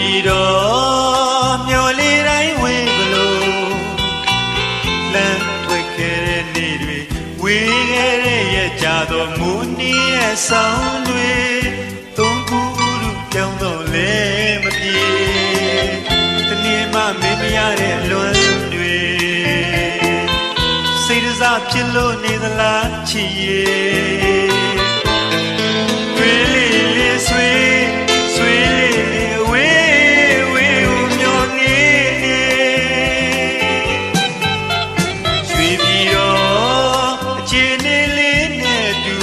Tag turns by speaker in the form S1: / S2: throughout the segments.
S1: ပြီးတော့မျောလေးတိုင်းဝေးကလို့လမ်းထွက်ခဲ့တဲ့နေ့တွေဝေးခဲ့တဲ့ရဲ့ကြတော့မူနီးရဲ့ဆောင်တွေသုံးခုလူပြောင်းတော့လဲမပြေတနေ့မှမင်းမရတဲ့လွမ်းတွေစိတ်ဒဇဖြစ်လို့နေသလားချစ်ရဲ့တွေးလေးလေးဆွေးဆွေးလေးဝေးဝေးဦးမျောနေရွှေပြီးတော့အခြေအနေလေးနဲ့တူ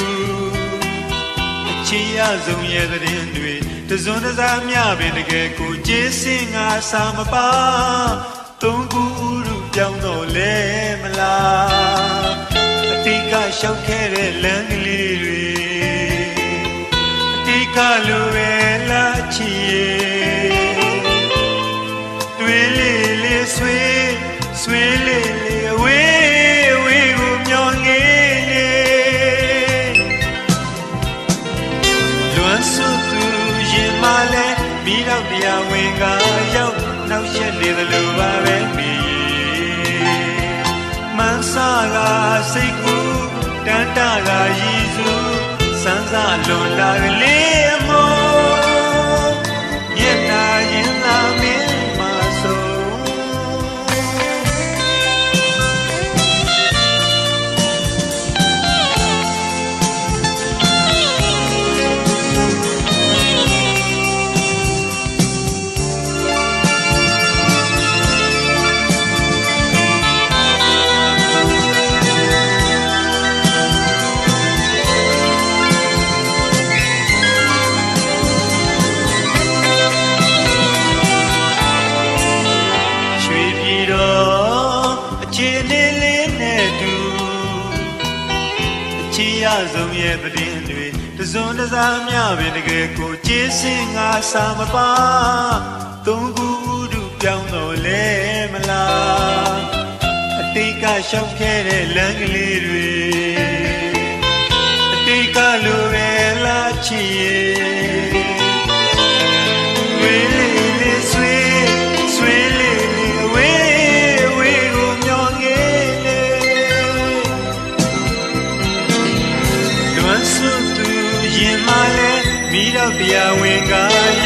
S1: အခြေရဆုံးရဲ့သတင်းတွေတစွန်းတစားမြပင်တကယ်ကိုကျေးစင်ငါစာမပါသုံးခုလူပြောင်းတော့လဲမလားအတိတ်ကရှောက်ခဲ့တဲ့လမ်းကလေးတွေအတိတ်ကလိုပဲလားချစ်ရဲ့တွေးလေးလေးဆွေးဆွေးလေးလေးဝေးဝေးကိုမျောငေးလေးလွမ်းစွသူရင်မလဲမိတော့တရားဝင်ကရောက်နောက်ရက်နေသလိုပါပဲမိမန်းစာကစိတ်ကူတန်တာကရည်စုစမ်းစာလွန်လာကလေးအမောညတာရင်လာမင်းမဆိုချီရဆုံးရဲ့သတင်းတွေတစွန်းတစားမြပင်တကယ်ကိုကျေးစင်ငါစာမပါသုံးခုလူပြောင်းတော့လဲမလားအတိတ်ကရှောက်ခဲ့တဲ့လမ်းကလေးတွေအတိတ်ကလိုပဲလားချစ်ရဲ့ဝေးလေးလေးဆွေးဆွေးလေးလေးဝေးဝေးကိုမျောငေးရင်မလဲမိတော့တရားဝင်က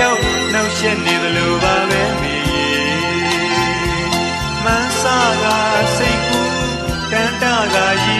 S1: ရောက်နောက်ရက်နေသလိုပါပဲမိမန်းစာကစိတ်ကူတန်တာကရည်